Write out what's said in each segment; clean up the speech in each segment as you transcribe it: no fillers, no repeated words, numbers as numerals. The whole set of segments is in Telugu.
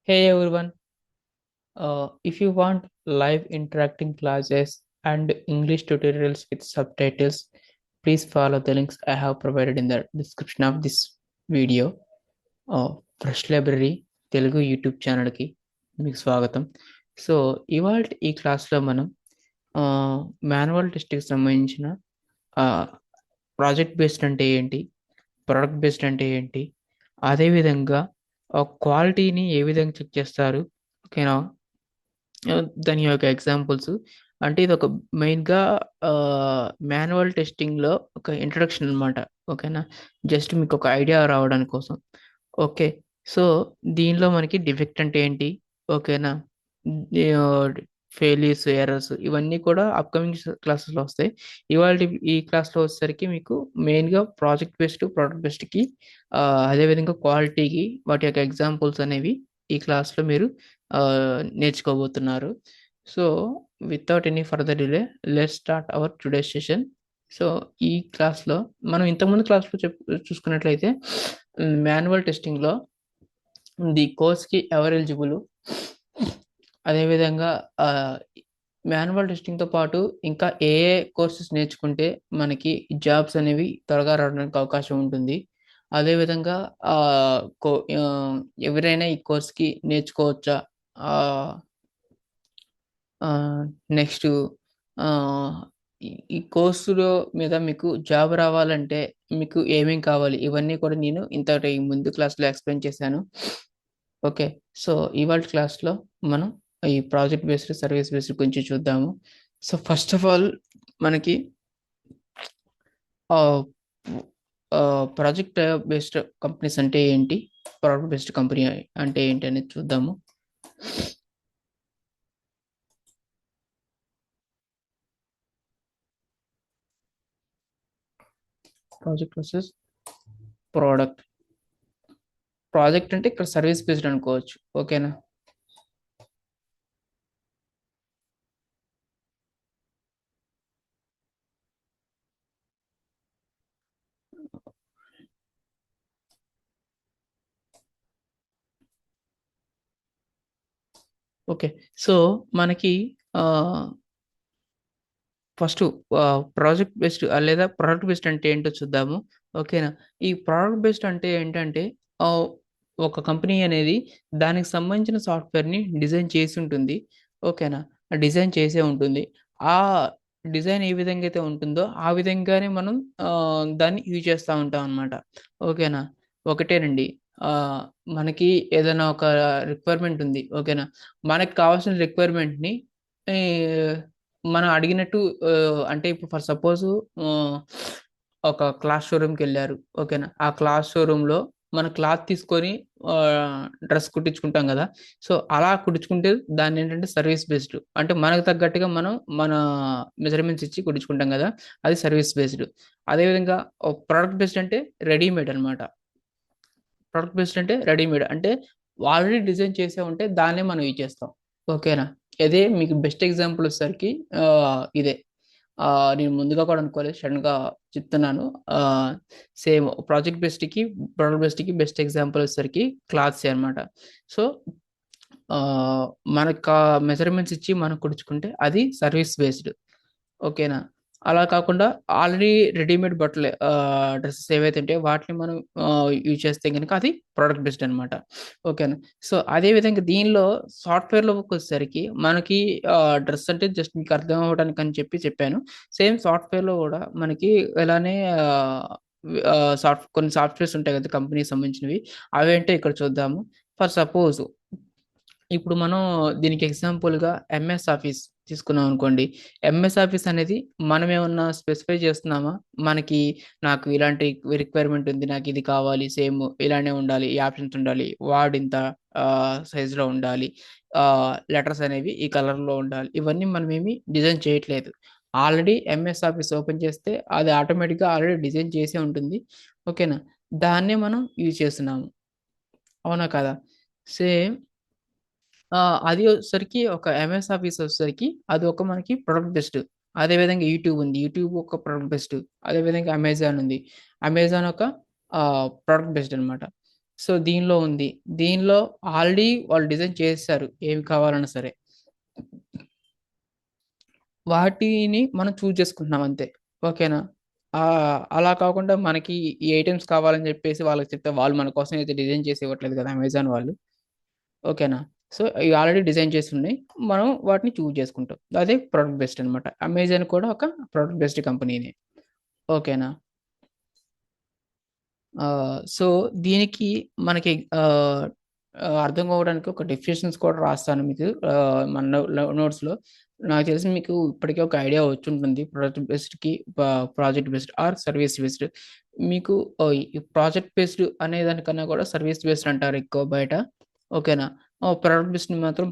Hey everyone, if you want live interacting classes and English tutorials with subtitles, please follow the links I have provided in the description of this video. Fresh library Telugu YouTube ఛానల్కి మీకు స్వాగతం. సో ఇవాళ ఈ క్లాస్లో మనం మాన్యువల్ టెస్ట్కి సంబంధించిన ప్రాజెక్ట్ బేస్డ్ అంటే ఏంటి, ప్రొడక్ట్ బేస్డ్ అంటే ఏంటి, అదేవిధంగా క్వాలిటీని ఏ విధంగా చెక్ చేస్తారు, ఓకేనా, దాని యొక్క ఎగ్జాంపుల్స్. అంటే ఇది ఒక మెయిన్గా మాన్యువల్ టెస్టింగ్లో ఒక ఇంట్రడక్షన్ అనమాట. ఓకేనా, జస్ట్ మీకు ఒక ఐడియా రావడానికి కోసం. ఓకే, సో దీనిలో మనకి డిఫెక్ట్ అంటే ఏంటి, ఓకేనా, ఫెయిల్యూర్స్, ఎర్రర్స్, ఇవన్నీ కూడా అప్కమింగ్ క్లాసెస్లో వస్తాయి. ఇవాళ ఈ క్లాస్లో వచ్చేసరికి మీకు మెయిన్గా ప్రాజెక్ట్ బేస్డ్, ప్రొడక్ట్ బేస్డ్కి, అదేవిధంగా క్వాలిటీకి వాటి యొక్క ఎగ్జాంపుల్స్ అనేవి ఈ క్లాస్లో మీరు నేర్చుకోబోతున్నారు. So without any further delay, let's start our today session. So ఈ క్లాస్లో మనం ఇంతకుముందు క్లాస్లో చూసుకున్నట్లయితే మాన్యువల్ టెస్టింగ్లో ది కోర్స్కి ఎవరు ఎలిజిబుల్, అదేవిధంగా మాన్యువల్ టెస్టింగ్తో పాటు ఇంకా ఏ ఏ కోర్సెస్ నేర్చుకుంటే మనకి జాబ్స్ అనేవి త్వరగా రావడానికి అవకాశం ఉంటుంది, అదేవిధంగా ఎవరైనా ఈ కోర్స్కి నేర్చుకోవచ్చా, నెక్స్ట్ ఈ కోర్సులో మీద మీకు జాబ్ రావాలంటే మీకు ఏమేం కావాలి, ఇవన్నీ కూడా నేను ఇంతటి ముందు క్లాస్లో ఎక్స్ప్లెయిన్ చేశాను. ఓకే, సో ఇవాళ క్లాస్లో మనం ఈ ప్రాజెక్ట్ బేస్డ్, సర్వీస్ బేస్డ్ గురించి చూద్దాము. సో ఫస్ట్ ఆఫ్ ఆల్ మనకి ప్రాజెక్ట్ బేస్డ్ కంపెనీస్ అంటే ఏంటి, ప్రోడక్ట్ బేస్డ్ కంపెనీ అంటే ఏంటి అనేది చూద్దాము. Project versus product. ప్రాజెక్ట్ అంటే ఇక్కడ సర్వీస్ బేస్డ్ అనుకోవచ్చు, ఓకేనా. ఓకే, సో మనకి ఫస్ట్ ప్రాజెక్ట్ బేస్డ్ లేదా ప్రోడక్ట్ బేస్డ్ అంటే ఏంటో చూద్దాము, ఓకేనా. ఈ ప్రోడక్ట్ బేస్డ్ అంటే ఏంటంటే ఒక కంపెనీ అనేది దానికి సంబంధించిన సాఫ్ట్వేర్ని డిజైన్ చేసి ఉంటుంది, ఓకేనా. డిజైన్ చేసే ఉంటుంది. ఆ డిజైన్ ఏ విధంగా అయితే ఉంటుందో ఆ విధంగానే మనం దాన్ని యూజ్ చేస్తూ ఉంటాం అనమాట, ఓకేనా. ఒకటేనండి, మనకి ఏదైనా ఒక రిక్వైర్మెంట్ ఉంది, ఓకేనా. మనకి కావాల్సిన రిక్వైర్మెంట్ని మనం అడిగినట్టు, అంటే ఇప్పుడు ఫర్ సపోజ్ ఒక క్లాస్ షోరూమ్కి వెళ్ళారు, ఓకేనా. ఆ క్లాస్ షోరూంలో మన క్లాత్ తీసుకొని డ్రెస్ కుట్టించుకుంటాం కదా. సో అలా కుట్టించుకుంటే దాన్ని ఏంటంటే సర్వీస్ బేస్డ్, అంటే మనకు తగ్గట్టుగా మనం మన మెజర్మెంట్స్ ఇచ్చి కుట్టించుకుంటాం కదా, అది సర్వీస్ బేస్డ్. అదేవిధంగా ప్రోడక్ట్ బేస్డ్ అంటే రెడీమేడ్ అనమాట. ప్రొడక్ట్ బేస్డ్ అంటే రెడీమేడ్, అంటే ఆల్రెడీ డిజైన్ చేసే ఉంటే దాన్నే మనం యూజ్ చేస్తాం, ఓకేనా. అదే మీకు బెస్ట్ ఎగ్జాంపుల్ వచ్చేసరికి ఇదే. నేను ముందుగా కూడా అనుకోలేదు, సడన్గా చెప్తున్నాను. సేమ్ ప్రాజెక్ట్ బేస్డ్కి, ప్రొడక్ట్ బేస్డ్కి బెస్ట్ ఎగ్జాంపుల్ వచ్చేసరికి క్లాత్స్ అనమాట. సో మనకు మెజర్మెంట్స్ ఇచ్చి మనం కుడుచుకుంటే అది సర్వీస్ బేస్డ్, ఓకేనా. అలా కాకుండా ఆల్రెడీ రెడీమేడ్ బట్టలు, డ్రెస్సెస్ ఏవైతే ఉంటాయో వాటిని మనం యూజ్ చేస్తే కనుక అది ప్రోడక్ట్ బేస్డ్ అనమాట, ఓకేనా. సో అదే విధంగా దీనిలో సాఫ్ట్వేర్లోకి వచ్చేసరికి మనకి డ్రెస్ అంటే జస్ట్ మీకు అర్థం అవ్వడానికి అని చెప్పాను. సేమ్ సాఫ్ట్వేర్లో కూడా మనకి ఇలానే కొన్ని సాఫ్ట్వేర్స్ ఉంటాయి కదా కంపెనీకి సంబంధించినవి. అవేంటో ఇక్కడ చూద్దాము. ఫర్ సపోజ్ ఇప్పుడు మనం దీనికి ఎగ్జాంపుల్గా ఎంఎస్ ఆఫీస్ తీసుకున్నాం అనుకోండి. ఎంఎస్ ఆఫీస్ అనేది మనం ఏమన్నా స్పెసిఫై చేస్తున్నామా, మనకి నాకు ఇలాంటి రిక్వైర్మెంట్ ఉంది, నాకు ఇది కావాలి, సేమ్ ఇలానే ఉండాలి, ఈ ఆప్షన్స్ ఉండాలి, వార్డ్ ఇంత సైజులో ఉండాలి, లెటర్స్ అనేవి ఈ కలర్లో ఉండాలి, ఇవన్నీ మనం ఏమి డిజైన్ చేయట్లేదు. ఆల్రెడీ ఎంఎస్ ఆఫీస్ ఓపెన్ చేస్తే అది ఆటోమేటిక్గా ఆల్రెడీ డిజైన్ చేసే ఉంటుంది, ఓకేనా. దాన్నే మనం యూజ్ చేస్తున్నాము, అవునా కదా. సేమ్ అది వచ్చేసరికి ఒక ఎంఎస్ ఆఫీస్ వచ్చేసరికి అది ఒక మనకి ప్రొడక్ట్ బెస్ట్. అదేవిధంగా యూట్యూబ్ ఉంది, యూట్యూబ్ ఒక ప్రొడక్ట్ బెస్ట్. అదేవిధంగా అమెజాన్ ఉంది, అమెజాన్ ఒక ప్రొడక్ట్ బెస్ట్ అనమాట. సో దీనిలో ఉంది. దీనిలో ఆల్రెడీ వాళ్ళు డిజైన్ చేసేసారు ఏమి కావాలన్నా సరే. వాటిని మనం చూజ్ చేసుకుంటున్నాం అంతే. ఓకేనా? అలా కాకుండా మనకి ఈ ఐటెమ్స్ కావాలని చెప్పేసి వాళ్ళకి చెప్తే వాళ్ళు మన కోసం అయితే డిజైన్ చేసి ఇవ్వట్లేదు కదా అమెజాన్ వాళ్ళు. ఓకేనా? సో ఇవి ఆల్రెడీ డిజైన్ చేసి ఉన్నాయి. మనం వాటిని చూజ్ చేసుకుంటాం. అదే ప్రొడక్ట్ బేస్డ్ అనమాట. అమెజాన్ కూడా ఒక ప్రొడక్ట్ బేస్డ్ కంపెనీనే. ఓకేనా? సో దీనికి మనకి అర్థం కావడానికి ఒక డెఫినేషన్స్ కూడా రాస్తాను మీకు మన నోట్స్లో. నాకు తెలిసి మీకు ఇప్పటికే ఒక ఐడియా వచ్చి ఉంటుంది ప్రొడక్ట్ బేస్డ్కి, project based or service based. మీకు ఈ ప్రాజెక్ట్ బేస్డ్ అనే దానికన్నా కూడా సర్వీస్ బేస్డ్ అంటారు ఎక్కువ బయట. ఓకేనా? ప్రొడక్ట్ బేస్డ్ మాత్రం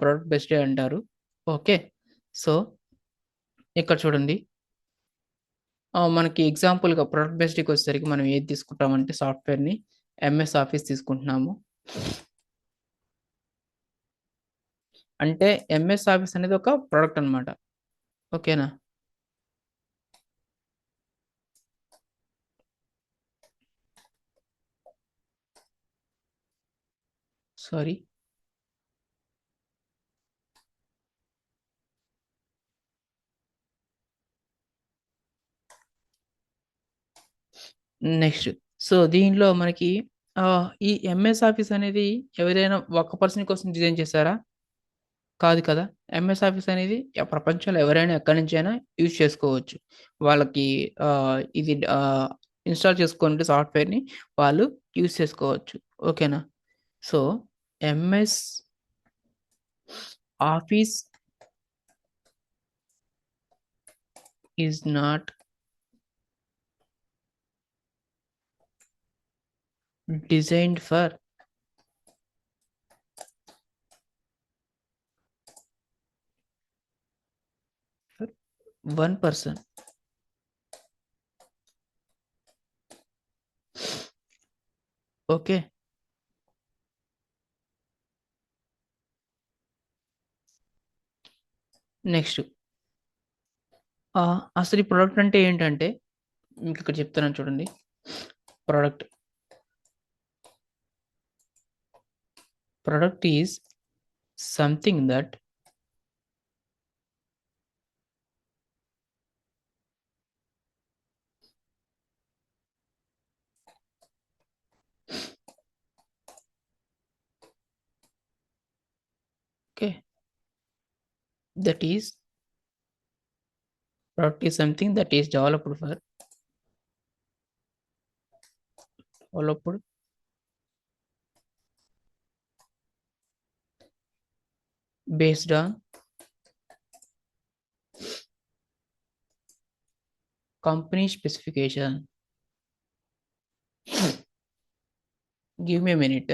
ప్రొడక్ట్ బేస్డే అంటారు. ఓకే. సో ఇక్కడ చూడండి. మనకి ఎగ్జాంపుల్‌గా ప్రొడక్ట్ బేస్డ్‌కి వచ్చేసరికి మనం ఏది తీసుకుంటామంటే సాఫ్ట్‌వేర్‌ని ఎంఎస్ ఆఫీస్ తీసుకుంటున్నాము. అంటే ఎంఎస్ ఆఫీస్ అనేది ఒక ప్రొడక్ట్ అనమాట. ఓకేనా? సారీ. నెక్స్ట్. సో దీనిలో మనకి ఈ ఎంఎస్ ఆఫీస్ అనేది ఎవరైనా ఒక పర్సన్ కోసం డిజైన్ చేశారా? కాదు కదా! ఎంఎస్ ఆఫీస్ అనేది ప్రపంచంలో ఎవరైనా ఎక్కడి నుంచైనా యూజ్ చేసుకోవచ్చు. వాళ్ళకి ఇది ఇన్‌స్టాల్ చేసుకుంటే సాఫ్ట్‌వేర్‌ని వాళ్ళు యూజ్ చేసుకోవచ్చు. ఓకేనా? So MS office is not designed for one person. Okay. Next. అసలు ఈ ప్రొడక్ట్ అంటే ఏంటంటే మీకు ఇక్కడ చెప్తున్నాను చూడండి. Product. Product is something that okay. That is product is something that is developed based on company specification. Give me a minute.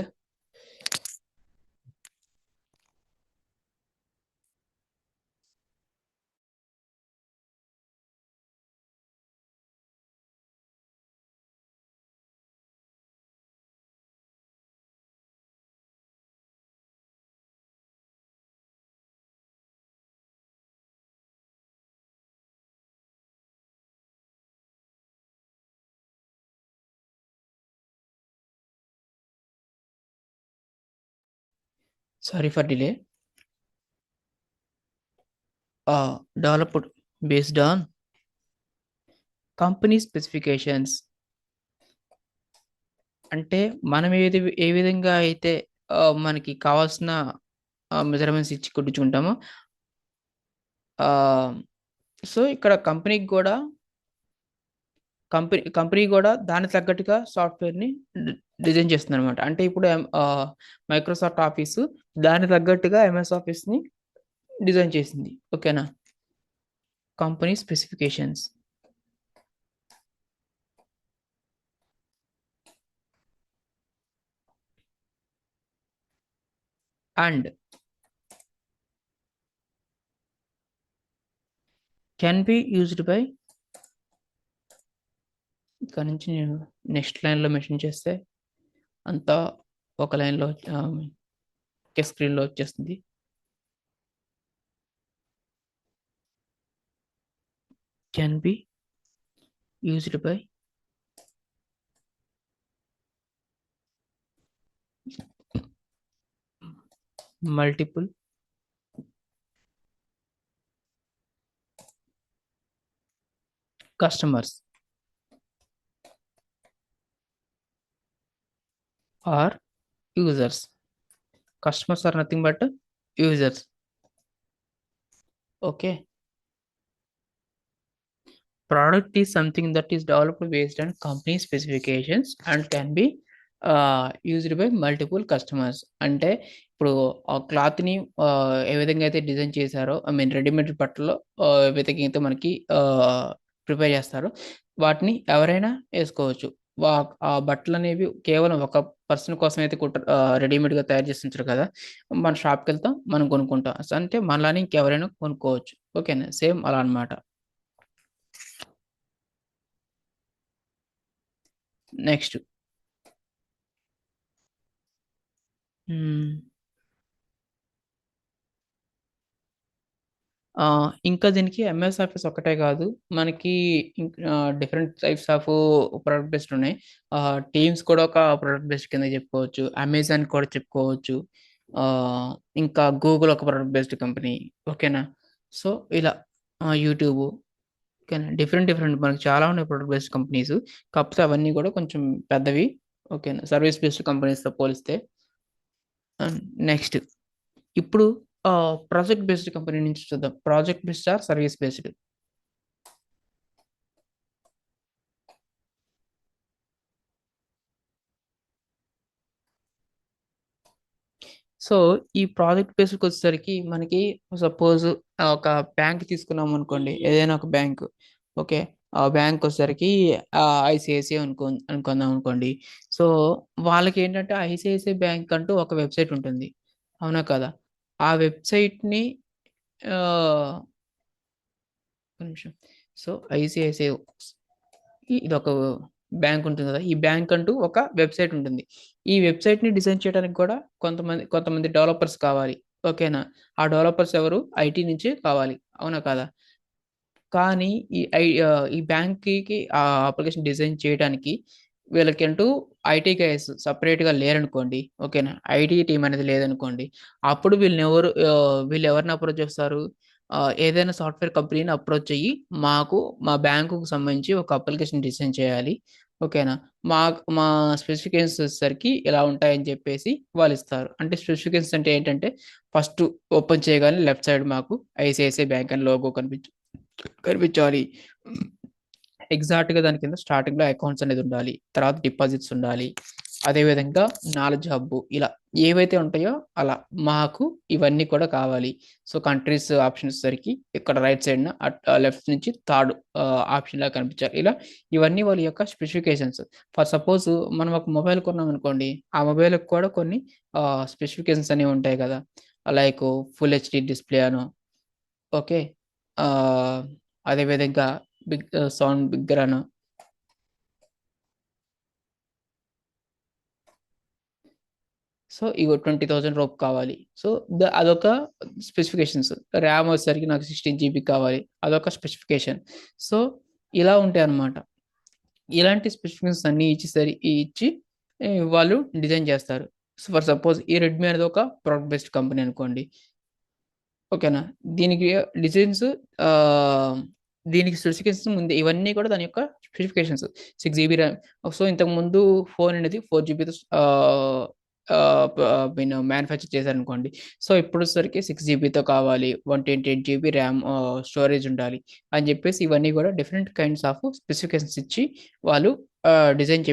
Sorry for delay. Developed based on company specifications. అంటే మనం ఏ విధంగా అయితే మనకి కావాల్సిన మెజర్మెంట్స్ ఇచ్చి కుట్టించుకుంటామో, సో ఇక్కడ కంపెనీ కూడా దానికి తగ్గట్టుగా సాఫ్ట్వేర్ని డిజైన్ చేస్తుంది అనమాట. అంటే ఇప్పుడు మైక్రోసాఫ్ట్ ఆఫీసు దానికి తగ్గట్టుగా ఎంఎస్ ఆఫీస్ని డిజైన్ చేసింది. ఓకేనా? Company specifications and can be used by. ఇక్కడ నుంచి నేను నెక్స్ట్ లైన్లో మెన్షన్ చేస్తే అంతా ఒక లైన్లో ఒకే స్క్రీన్లో వచ్చేస్తుంది. Can be used by multiple customers or users. Customers are nothing but users. Okay. Product is something that is developed based on company specifications and can be used by multiple customers. అంటే ఇప్పుడు ఆ క్లాత్ ని ఏ విధంగా అయితే డిజైన్ చేశారో, ఐ మీన్ రెడీమేడ్ బట్టలు ఏ విధంగా అయితే మనకి ప్రిపేర్ చేస్తారో వాటిని ఎవరైనా వేసుకోవచ్చు. వా ఆ బట్టలు అనేవి కేవలం ఒక పర్సన్ కోసం అయితే రెడీమేడ్ గా తయారు చేసి ఉంచారు కదా. మన షాప్కి వెళ్తాం, మనం కొనుక్కుంటాం. అంటే మనలానే ఇంకెవరైనా కొనుక్కోవచ్చు. ఓకేనా, సేమ్ అలా అన్నమాట. నెక్స్ట్, ఇంకా దీనికి ఎంఎస్ ఆఫీస్ ఒక్కటే కాదు, మనకి different types of product based ఉన్నాయి. టీమ్స్ కూడా ఒక ప్రొడక్ట్ బేస్డ్ కింద చెప్పుకోవచ్చు, అమెజాన్ కూడా చెప్పుకోవచ్చు, ఆ, ఇంకా గూగుల్ ఒక ప్రొడక్ట్ బేస్డ్ కంపెనీ. ఓకేనా. సో ఇలా యూట్యూబ్. ఓకేనా, డిఫరెంట్ డిఫరెంట్ మనకి చాలా ఉన్నాయి ప్రొడక్ట్ బేస్డ్ కంపెనీస్. కాకపోతే అవన్నీ కూడా కొంచెం పెద్దవి. ఓకేనా, సర్వీస్ బేస్డ్ కంపెనీస్తో పోలిస్తే. నెక్స్ట్, ఇప్పుడు ప్రాజెక్ట్ బేస్డ్ కంపెనీ నుంచి చూద్దాం. Project based or service based. So ఈ ప్రాజెక్ట్ బేస్డ్కి వచ్చేసరికి మనకి సపోజ్ ఒక బ్యాంక్ తీసుకున్నాం అనుకోండి, ఏదైనా ఒక బ్యాంక్. ఓకే, ఆ బ్యాంక్ వచ్చేసరికి ఐసిఐసిఐ అనుకుందాం అనుకోండి. సో వాళ్ళకి ఏంటంటే ఐసిఐసిఐ బ్యాంక్ అంటూ ఒక వెబ్సైట్ ఉంటుంది, అవునా కదా. ఆ వెబ్సైట్ని ఒక నిమిషం. సో ఐసిఐసిఐ ఇది ఒక బ్యాంక్ ఉంటుంది కదా, ఈ బ్యాంక్ అంటూ ఒక వెబ్సైట్ ఉంటుంది. ఈ వెబ్సైట్ ని డిజైన్ చేయడానికి కూడా కొంతమంది డెవలపర్స్ కావాలి. ఓకేనా, ఆ డెవలపర్స్ ఎవరు? ఐటీ నుంచి కావాలి, అవునా కదా. కానీ ఈ బ్యాంక్ కి ఆ అప్లికేషన్ డిజైన్ చేయడానికి వీళ్ళకంటూ ఐటీ గైస్ సపరేట్ గా లేరనుకోండి. ఓకేనా, ఐటీ టీం అనేది లేదనుకోండి. అప్పుడు వీళ్ళు ఎవరిని అప్రోచ్ చేస్తారు? ఏదైనా సాఫ్ట్వేర్ కంపెనీని అప్రోచ్ అయ్యి, మాకు మా బ్యాంకుకు సంబంధించి ఒక అప్లికేషన్ డిజైన్ చేయాలి. ఓకేనా, మా మా స్పెసిఫికేషన్స్ వచ్చేసరికి ఇలా ఉంటాయని చెప్పేసి వాళ్ళు ఇస్తారు. అంటే స్పెసిఫికేషన్స్ అంటే ఏంటంటే, ఫస్ట్ ఓపెన్ చేయగానే లెఫ్ట్ సైడ్ మాకు ఐసిఐసిఐ బ్యాంక్ అని లోగో కనిపించాలి. ఎగ్జాక్ట్ గా దాని కింద స్టార్టింగ్ లో అకౌంట్స్ అనేది ఉండాలి, తర్వాత డిపాజిట్స్ ఉండాలి, అదే విధంగా నాలెడ్జ్ హబ్, ఇలా ఏవైతే ఉంటాయో అలా మాకు ఇవన్నీ కూడా కావాలి. సో కంట్రీస్ ఆప్షన్స్ సరికి ఇక్కడ రైట్ సైడ్ లెఫ్ట్ నుంచి థర్డ్ ఆప్షన్ లా కనిపించాలి. ఇలా ఇవన్నీ వాళ్ళ యొక్క స్పెసిఫికేషన్స్. ఫర్ సపోజ్ మనం ఒక మొబైల్ కొన్నాం అనుకోండి, ఆ మొబైల్ కూడా కొన్ని స్పెసిఫికేషన్స్ అనేవి ఉంటాయి కదా. లైక్ ఫుల్ హెచ్డి డిస్ప్లే అను. ఓకే, ఆ అదే విధంగా బిగ్ సౌండ్ బిగ్గర్ అను. సో ఇగో 20,000 రోప్ కావాలి. సో అదొక స్పెసిఫికేషన్స్. ర్యామ్ వచ్చేసరికి నాకు 16 GB కావాలి, అదొక స్పెసిఫికేషన్. సో ఇలా ఉంటాయి అన్నమాట. ఇలాంటి స్పెసిఫికేషన్స్ అన్ని ఇచ్చి వాళ్ళు డిజైన్ చేస్తారు. సో ఫర్ సపోజ్ ఈ రెడ్మీ అనేది ఒక ప్రోడక్ట్ బేస్డ్ కంపెనీ అనుకోండి. ఓకేనా, దీనికి డిజైన్స్, దీనికి స్పెసిఫికేషన్స్ ముందు ఇవన్నీ కూడా దాని యొక్క స్పెసిఫికేషన్స్. 6 GB RAM. సో ఇంతకు ముందు ఫోన్ అనేది 4 GB నేను మ్యానుఫ్యాక్చర్ చేశారనుకోండి. సో ఇప్పుడు వచ్చేసరికి 6 GB కావాలి, 128 GB ర్యామ్ స్టోరేజ్ ఉండాలి అని చెప్పేసి ఇవన్నీ కూడా డిఫరెంట్ కైండ్స్ ఆఫ్ స్పెసిఫికేషన్స్ ఇచ్చి వాళ్ళు డిజైన్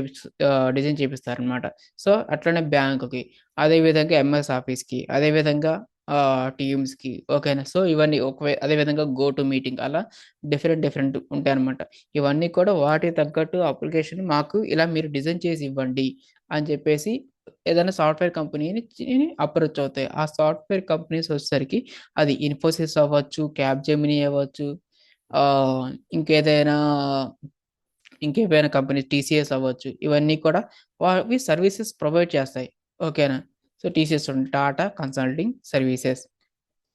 చేపిస్తారు అనమాట. సో అట్లనే బ్యాంకుకి, అదే విధంగా ఎంఎస్ ఆఫీస్కి, అదే విధంగా టీమ్స్కి. ఓకేనా, సో ఇవన్నీ అదే విధంగా గో టు మీటింగ్, అలా డిఫరెంట్ డిఫరెంట్ ఉంటాయి అనమాట. ఇవన్నీ కూడా వాటి తగ్గట్టు అప్లికేషన్ మాకు ఇలా మీరు డిజైన్ చేసి ఇవ్వండి అని చెప్పేసి ఏదైనా సాఫ్ట్వేర్ కంపెనీని అప్రోచ్ అవుతాయి. ఆ సాఫ్ట్వేర్ కంపెనీస్ వచ్చేసరికి అది ఇన్ఫోసిస్ అవ్వచ్చు, క్యాబ్ జెమినీ అవ్వచ్చు, ఆ, ఇంకేదైనా ఇంకేమైనా కంపెనీ టీసీఎస్ అవ్వచ్చు. ఇవన్నీ కూడా అవి సర్వీసెస్ ప్రొవైడ్ చేస్తాయి. ఓకేనా, so TCS Tata consulting services,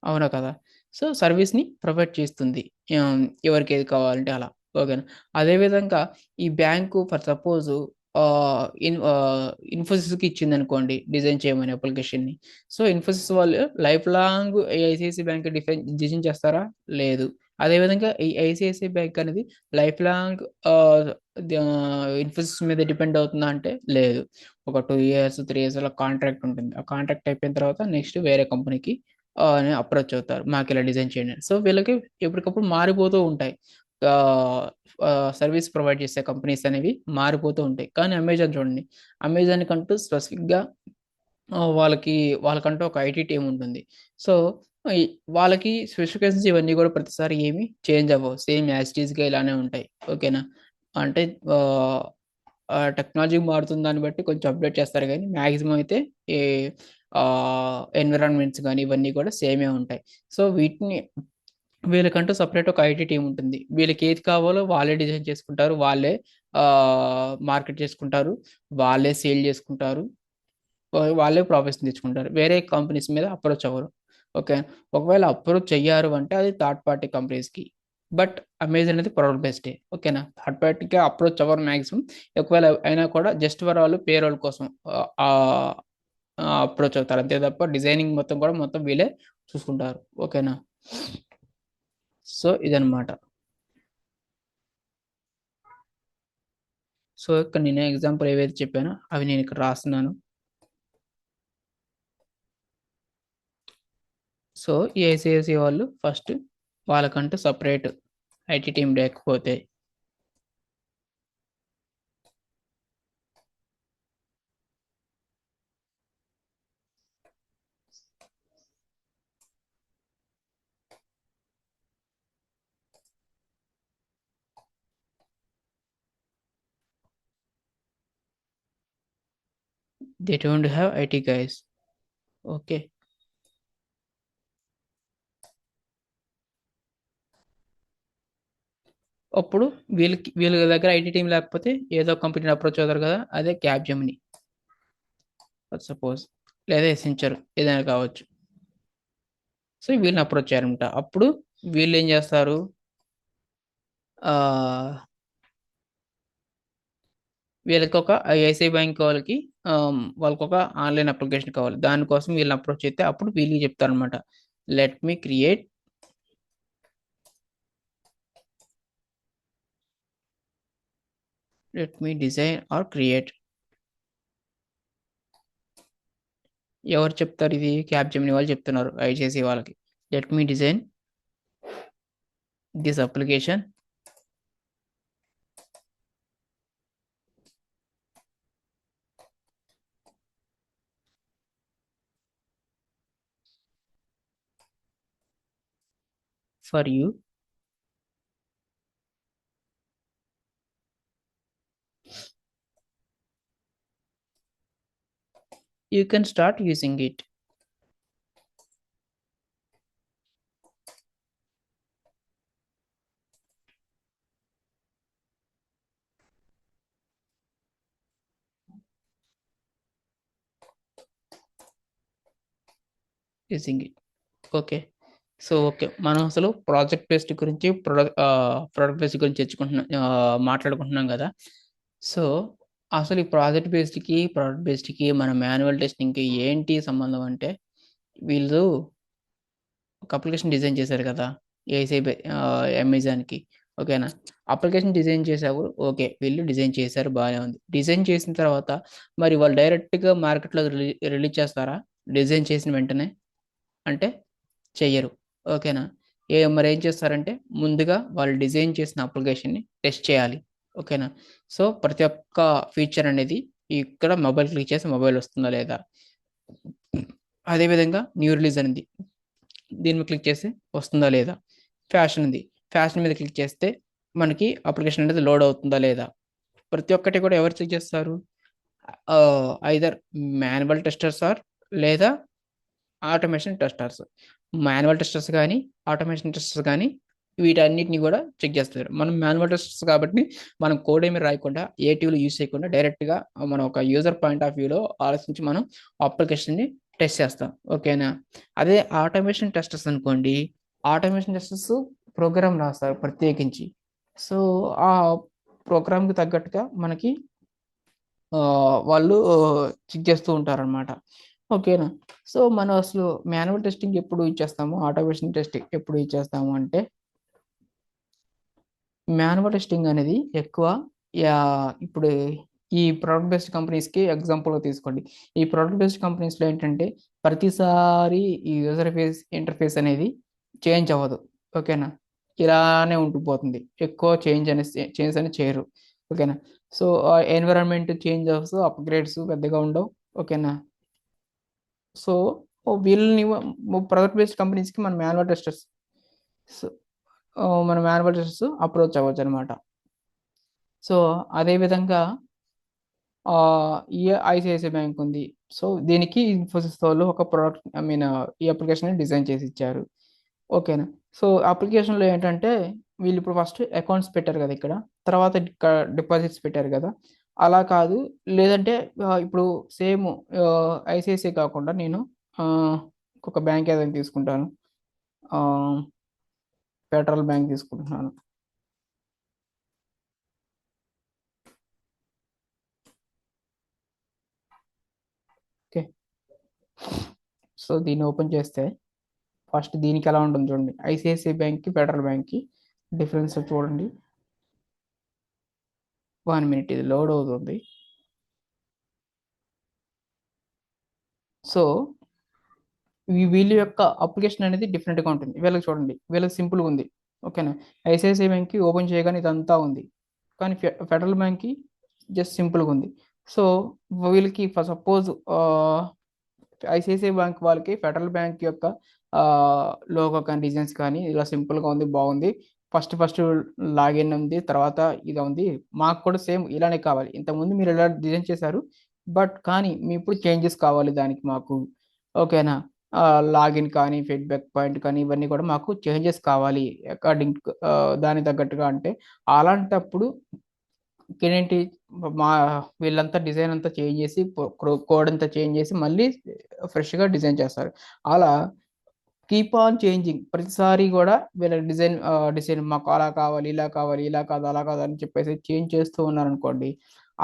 అవునా కదా. సో సర్వీస్ని ప్రొవైడ్ చేస్తుంది, ఎవరికి ఏది కావాలంటే అలా. ఓకేనా, అదేవిధంగా ఈ బ్యాంకు ఫర్ సపోజ్ ఇన్ఫోసిస్కి ఇచ్చింది అనుకోండి డిజైన్ చేయమని అప్లికేషన్ని. సో ఇన్ఫోసిస్ వాళ్ళు life long ICICI bank design చేస్తారా? లేదు. అదేవిధంగా ఈ ఐసిఐసిఐ బ్యాంక్ అనేది లైఫ్ లాంగ్ ఇన్ఫోసిస్ మీద డిపెండ్ అవుతుందా అంటే లేదు. ఒక 2 ఇయర్స్ 3 ఇయర్స్ అలా కాంట్రాక్ట్ ఉంటుంది. ఆ కాంట్రాక్ట్ అయిపోయిన తర్వాత నెక్స్ట్ వేరే కంపెనీకి అప్రోచ్ అవుతారు, మాకు ఇలా డిజైన్ చేయండి అని. సో వీళ్ళకి ఎప్పటికప్పుడు మారిపోతూ ఉంటాయి. సర్వీస్ ప్రొవైడ్ చేసే కంపెనీస్ అనేవి మారిపోతూ ఉంటాయి. కానీ అమెజాన్ చూడండి, అమెజాన్ కంటూ స్పెసిఫిక్గా వాళ్ళకి వాళ్ళకంటూ ఒక ఐటీ టీం ఉంటుంది. సో ఈ వాళ్ళకి స్పెసిఫికేషన్స్ ఇవన్నీ కూడా ప్రతిసారి ఏమి చేంజ్ అవ్వవు, సేమ్ యాజ్ ఇట్ ఈస్గా ఇలానే ఉంటాయి. ఓకేనా? అంటే టెక్నాలజీ మారుతున్న దాన్ని బట్టి కొంచెం అప్డేట్ చేస్తారు, కానీ మ్యాక్సిమం అయితే ఈ ఎన్విరాన్మెంట్స్ కానీ ఇవన్నీ కూడా సేమే ఉంటాయి. సో వీటిని వీళ్ళకంటూ సపరేట్ ఒక ఐటీ టీం ఉంటుంది. వీళ్ళకి ఏది కావాలో వాళ్ళే డిజైన్ చేసుకుంటారు, వాళ్ళే మార్కెట్ చేసుకుంటారు, వాళ్ళే సేల్ చేసుకుంటారు, వాళ్ళే ప్రాఫిట్స్ తెచ్చుకుంటారు. వేరే కంపెనీస్ మీద అప్రోచ్ అవ్వరు. ఓకే. ఒకవేళ అప్రోచ్ అయ్యారు అంటే అది థర్డ్ పార్టీ కంపెనీస్కి. బట్ అమెజాన్ అనేది ప్రొడక్ట్ బేస్డే. ఓకేనా? థర్డ్ పార్టీకి అప్రోచ్ అవ్వరు మ్యాక్సిమం. ఒకవేళ అయినా కూడా జస్ట్ ఫర్ వాళ్ళు పేరోల్ కోసం అప్రోచ్ అవుతారు అంతే తప్ప డిజైనింగ్ మొత్తం కూడా మొత్తం వీళ్ళే చూసుకుంటారు. ఓకేనా? సో ఇదనమాట. సో ఇక్కడ నేను ఎగ్జాంపుల్ ఏవైతే చెప్పానో అవి నేను ఇక్కడ రాస్తున్నాను. సో ఈ ఐసిఐసి వాళ్ళు ఫస్ట్ వాళ్ళకంటూ సపరేట్ ఐటీ టీం లేకపోతే they don't have IT guys. Okay. అప్పుడు వీళ్ళ దగ్గర ఐటీ టీం లేకపోతే ఏదో కంపెనీని అప్రోచ్ అవుతారు కదా, అదే క్యాబ్ జెమిని సపోజ్, లేదా ఎసెంచర్ ఏదైనా కావచ్చు. సో వీళ్ళని అప్రోచ్ చేయాలంట. అప్పుడు వీళ్ళు ఏం చేస్తారు, ఆ వీళ్ళకి ఒక ఐఐసిఐ బ్యాంక్ వాళ్ళకి వాళ్ళకి ఒక ఆన్లైన్ అప్లికేషన్ కావాలి. దానికోసం వీళ్ళని అప్రోచ్ అయితే అప్పుడు వీళ్ళకి చెప్తారు అనమాట, let me create, let me design are create. ఎవరు చెప్తారు ఇది? క్యాబ్ జెమిని వాళ్ళు చెప్తున్నారు ఐసిఐసిఐ వాళ్ళకి. Let me design this application for you. You can start using it. Using it. Okay. So okay, మనం అసలు ప్రాజెక్ట్ బేస్డ్ గురించి ప్రొడక్ట్ బేస్డ్ గురించి మాట్లాడుకుంటున్నాం కదా. సో అసలు ఈ ప్రాజెక్ట్ బేస్డ్కి ప్రొడక్ట్ బేస్డ్కి మన మాన్యువల్ టెస్టింగ్కి ఏంటి సంబంధం అంటే, వీళ్ళు ఒక అప్లికేషన్ డిజైన్ చేశారు కదా ఏసీ అమెజాన్కి. ఓకేనా? అప్లికేషన్ డిజైన్ చేసావు, ఓకే, వీళ్ళు డిజైన్ చేశారు, బాగానే ఉంది. డిజైన్ చేసిన తర్వాత మరి వాళ్ళు డైరెక్ట్గా మార్కెట్లో రిలీజ్ చేస్తారా డిజైన్ చేసిన వెంటనే? అంటే చెయ్యరు. ఓకేనా? మరి ఏం చేస్తారంటే ముందుగా వాళ్ళు డిజైన్ చేసిన అప్లికేషన్ని టెస్ట్ చేయాలి. ఓకేనా? సో ప్రతి ఒక్క ఫీచర్ అనేది ఇక్కడ మొబైల్ క్లిక్ చేసి మొబైల్ వస్తుందా లేదా, అదేవిధంగా న్యూ రిలీజ్ అనేది దీని మీద క్లిక్ చేస్తే వస్తుందా లేదా, ఫ్యాషన్ ఉంది, ఫ్యాషన్ మీద క్లిక్ చేస్తే మనకి అప్లికేషన్ అనేది లోడ్ అవుతుందా లేదా, ప్రతి ఒక్కటి కూడా ఎవరు చెక్ చేస్తారు? ఐదర్ మాన్యువల్ టెస్టర్స్ ఆర్ లేదా ఆటోమేషన్ టెస్టర్స్. మాన్యువల్ టెస్టర్స్ కానీ ఆటోమేషన్ టెస్టర్స్ కానీ వీటన్నిటిని కూడా చెక్ చేస్తారు. మనం మాన్యువల్ టెస్టర్స్ కాబట్టి మనం కోడ్ ఏమి రాయకుండా ఏ టూల్ యూస్ చేయకుండా డైరెక్ట్గా మనం ఒక యూజర్ పాయింట్ ఆఫ్ వ్యూలో ఆలోచించి మనం అప్లికేషన్ని టెస్ట్ చేస్తాం. ఓకేనా? అదే ఆటోమేషన్ టెస్టర్స్ అనుకోండి, ఆటోమేషన్ టెస్టర్స్ ప్రోగ్రామ్ రాస్తారు ప్రత్యేకించి. సో ఆ ప్రోగ్రామ్కి తగ్గట్టుగా మనకి వాళ్ళు చెక్ చేస్తూ ఉంటారనమాట. ఓకేనా. సో మనం అసలు మాన్యువల్ టెస్టింగ్ ఎప్పుడు ఇచ్చేస్తాము, ఆటోమేషన్ టెస్టింగ్ ఎప్పుడు ఇచ్చేస్తాము అంటే, మాన్యువల్ టెస్టింగ్ అనేది ఎక్కువ ఇప్పుడు ఈ ప్రోడక్ట్ బేస్డ్ కంపెనీస్కి ఎగ్జాంపుల్గా తీసుకోండి. ఈ ప్రోడక్ట్ బేస్డ్ కంపెనీస్లో ఏంటంటే ప్రతిసారి ఈ యూజర్ ఫేస్ ఇంటర్ఫేస్ అనేది చేంజ్ అవ్వదు. ఓకేనా. ఇలానే ఉండిపోతుంది, ఎక్కువ చేంజ్ అనేది చేయరు. ఓకేనా. సో ఎన్విరాన్మెంట్ చేంజ్ అవ్వచ్చు, అప్గ్రేడ్స్ పెద్దగా ఉండవు. ఓకేనా. సో వీళ్ళని ప్రోడక్ట్ బేస్డ్ కంపెనీస్కి మన మాన్యువల్ టెస్టర్స్, మన మాన్యువల్ టెస్టర్స్ అప్రోచ్ అవ్వచ్చు అనమాట. సో అదే విధంగా ఈ ఐసిఐసిఐ బ్యాంక్ ఉంది. సో దీనికి ఇన్ఫోసిస్ వాళ్ళు ఒక ప్రోడక్ట్, ఐ మీన్ ఈ అప్లికేషన్ డిజైన్ చేసి ఇచ్చారు. ఓకేనా. సో అప్లికేషన్లో ఏంటంటే వీళ్ళు ఇప్పుడు ఫస్ట్ అకౌంట్స్ పెట్టారు కదా ఇక్కడ, తర్వాత డిపాజిట్స్ పెట్టారు కదా. అలా కాదు, లేదంటే ఇప్పుడు సేమ్ ఐసిఐసిఐ కాకుండా నేను ఆ, ఒక బ్యాంక్ ఏదైనా తీసుకుంటాను. ఆ, ఫెడరల్ బ్యాంక్ తీసుకుంటున్నాను. ఓకే. సో దీన్ని ఓపెన్ చేస్తే ఫస్ట్ దీనికి ఎలా ఉంటుంది చూడండి, ఐసిఐసిఐ బ్యాంక్కి ఫెడరల్ బ్యాంక్కి డిఫరెన్స్ చూడండి. 1 మినిట్, ఇది లోడ్ అవుతుంది. సో వీళ్ళ యొక్క అప్లికేషన్ అనేది డిఫరెంట్గా ఉంటుంది. వీళ్ళకి చూడండి, వీళ్ళకి సింపుల్గా ఉంది. ఓకేనా. ఐసిఐసిఐ బ్యాంక్కి ఓపెన్ చేయగానే ఇదంతా ఉంది, కానీ ఫెడరల్ బ్యాంక్కి జస్ట్ సింపుల్గా ఉంది. సో వీళ్ళకి సపోజ్ ఐసిఐసిఐ బ్యాంక్ వాళ్ళకి ఫెడరల్ బ్యాంక్ యొక్క లోగో కానీ డిజైన్స్ కానీ ఇలా సింపుల్గా ఉంది, బాగుంది. ఫస్ట్ ఫస్ట్ లాగిన్ ఉంది, తర్వాత ఇది ఉంది. మాకు కూడా సేమ్ ఇలానే కావాలి, ఇంతకుముందు మీరు ఇలా డిజైన్ చేశారు, బట్ కానీ మీ ఇప్పుడు చేంజెస్ కావాలి దానికి మాకు. ఓకేనా. లాగిన్ కానీ ఫీడ్బ్యాక్ పాయింట్ కానీ ఇవన్నీ కూడా మాకు చేంజెస్ కావాలి అకార్డింగ్, దానికి తగ్గట్టుగా అంటే అలాంటప్పుడు ఏంటి, మా వీళ్ళంతా డిజైన్ అంతా చేంజ్ చేసి కోడ్ అంతా చేంజ్ చేసి మళ్ళీ ఫ్రెష్గా డిజైన్ చేస్తారు. అలా కీప్ ఆన్ చేంజింగ్, ప్రతిసారి కూడా వీళ్ళ డిజైన్ మాకు అలా కావాలి, ఇలా కావాలి, ఇలా కాదు, అలా కాదు అని చెప్పేసి చేంజ్ చేస్తూ ఉన్నారనుకోండి.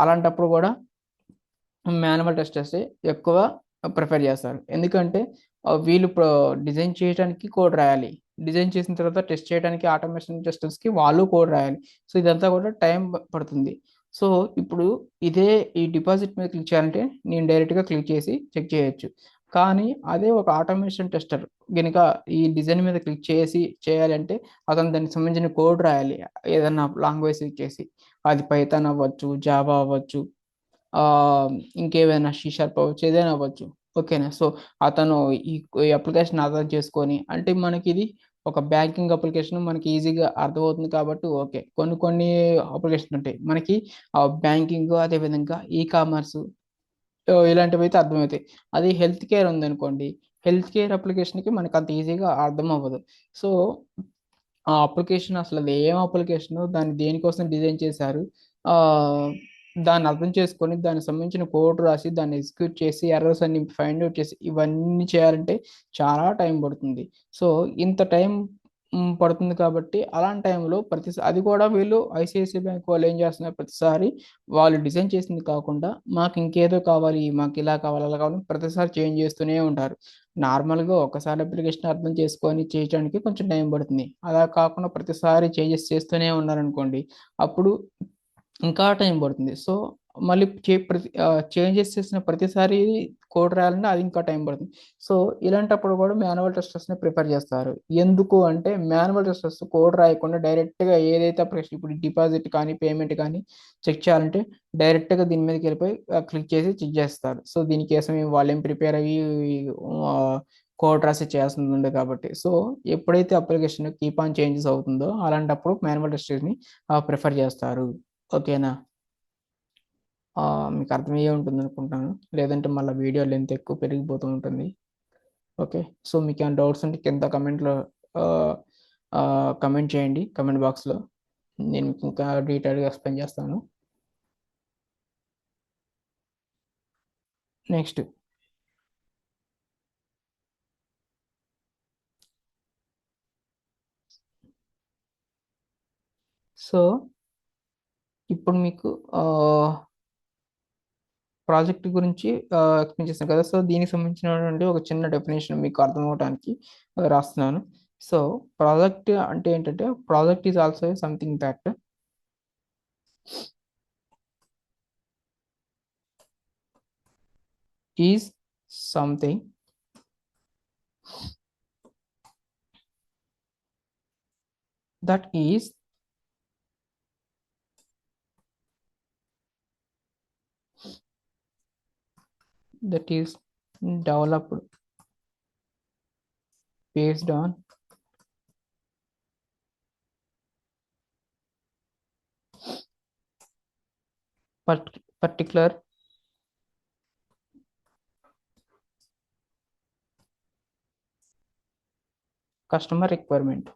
అలాంటప్పుడు కూడా మాన్యువల్ టెస్టర్స్ ఎక్కువ ప్రిఫర్ చేస్తారు. ఎందుకంటే వీళ్ళు డిజైన్ చేయడానికి కోడ్ రాయాలి, డిజైన్ చేసిన తర్వాత టెస్ట్ చేయడానికి ఆటోమేషన్ టెస్టర్స్కి వాళ్ళు కోడ్ రాయాలి. సో ఇదంతా కూడా టైం పడుతుంది. సో ఇప్పుడు ఇదే ఈ డిపాజిట్ మీద క్లిక్ చేయాలంటే నేను డైరెక్ట్గా క్లిక్ చేసి చెక్ చేయొచ్చు. కానీ అదే ఒక ఆటోమేషన్ టెస్టర్ కనుక ఈ డిజైన్ మీద క్లిక్ చేసి చేయాలి అంటే అతను దానికి సంబంధించిన కోడ్ రాయాలి, ఏదన్నా లాంగ్వేజ్ చేసి. అది పైథాన్ అవ్వచ్చు, జావా అవ్వచ్చు, ఆ, ఇంకేమైనా షీ షార్ప్ అవ్వచ్చు, ఏదైనా అవ్వచ్చు. ఓకేనా. సో అతను ఈ ఈ అప్లికేషన్ అర్థం చేసుకొని, అంటే మనకి ఇది ఒక బ్యాంకింగ్ అప్లికేషన్ మనకి ఈజీగా అర్థమవుతుంది కాబట్టి ఓకే. కొన్ని కొన్ని అప్లికేషన్ ఉంటాయి మనకి బ్యాంకింగ్, అదేవిధంగా ఈ కామర్స్, ఇలాంటివి అయితే అర్థమవుతాయి. అది హెల్త్ కేర్ ఉందనుకోండి, హెల్త్ కేర్ అప్లికేషన్కి మనకు అంత ఈజీగా అర్థం అవ్వదు. సో ఆ అప్లికేషన్ అసలు అది ఏం అప్లికేషన్, దాన్ని దేనికోసం డిజైన్ చేశారు, ఆ దాన్ని అర్థం చేసుకొని దానికి సంబంధించిన కోడ్ రాసి దాన్ని ఎగ్జిక్యూట్ చేసి ఎర్రర్స్ అన్ని ఫైండ్ అవుట్ చేసి ఇవన్నీ చేయాలంటే చాలా టైం పడుతుంది. సో ఇంత టైం పడుతుంది కాబట్టి అలాంటి టైంలో అది కూడా వీళ్ళు ఐసిఐసిఐ బ్యాంక్ వాళ్ళు ఏం చేస్తున్నారు, ప్రతిసారి వాళ్ళు డిజైన్ చేసింది కాకుండా మాకు ఇంకేదో కావాలి, మాకు ఇలా కావాలి, అలా కావాలి, ప్రతిసారి చేంజ్ చేస్తూనే ఉంటారు. నార్మల్గా ఒకసారి అప్లికేషన్ అర్థం చేసుకొని చేయడానికి కొంచెం టైం పడుతుంది, అలా కాకుండా ప్రతిసారి చేంజెస్ చేస్తూనే ఉన్నారనుకోండి, అప్పుడు ఇంకా టైం పడుతుంది. సో మళ్ళీ చేంజెస్ చేసిన ప్రతిసారి కోడ్ రాయాలంటే అది ఇంకా టైం పడుతుంది. సో ఇలాంటప్పుడు కూడా మాన్యువల్ టెస్టర్స్ని ప్రిఫర్ చేస్తారు. ఎందుకు అంటే మాన్యువల్ టెస్టర్స్ కోడ్ రాయకుండా డైరెక్ట్గా ఏదైతే అప్లికేషన్ ఇప్పుడు డిపాజిట్ కానీ పేమెంట్ కానీ చెక్ చేయాలంటే డైరెక్ట్గా దీని మీదకి వెళ్ళిపోయి క్లిక్ చేసి చెక్ చేస్తారు. సో దీనికోసం వాళ్ళేం ప్రిపేర్ అయ్యి కోడ్ రాసి చేయాల్సింది ఉంది కాబట్టి. సో ఎప్పుడైతే అప్లికేషన్ కీప్ ఆన్ చేంజెస్ అవుతుందో అలాంటప్పుడు మాన్యువల్ టెస్టర్స్ని ప్రిఫర్ చేస్తారు. ఓకేనా. మీకు అర్థమయ్యే ఉంటుంది అనుకుంటాను, లేదంటే మళ్ళీ వీడియో లెంత్ ఎక్కువ పెరిగిపోతూ ఉంటుంది. ఓకే. సో మీకు ఏమైనా డౌట్స్ ఉంటే కింద కమెంట్లో కమెంట్ చేయండి, కమెంట్ బాక్స్లో. నేను మీకు ఇంకా డీటెయిల్గా ఎక్స్ప్లెయిన్ చేస్తాను. నెక్స్ట్. సో ఇప్పుడు మీకు ప్రాజెక్ట్ గురించి ఎక్స్ప్లెయిన్ చేస్తాను కదా. సో దీనికి సంబంధించినటువంటి ఒక చిన్న డెఫినేషన్ మీకు అర్థం అవడానికి రాస్తున్నాను. సో ప్రాజెక్ట్ అంటే ఏంటంటే, project is also something that is something that is developed based on particular customer requirement.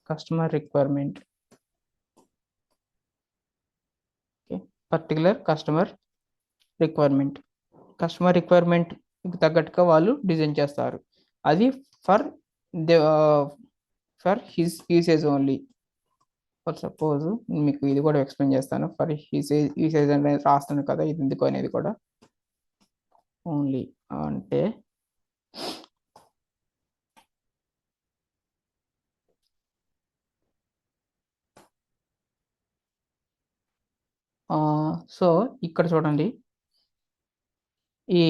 Customer requirement. Okay. Particular customer requirement. Customer requirement తగ్గట్టుగా వాళ్ళు డిజైన్ చేస్తారు. అది for they for his usage only. For suppose మీకు ఇది కూడా ఎక్స్ప్లెయిన్ చేస్తాను. ఫర్ హిస్ యూసేజ్ అనేది రాస్తాను కదా, ఇది ఎందుకు అనేది కూడా. ఓన్లీ అంటే సో ఇక్కడ చూడండి, ఈ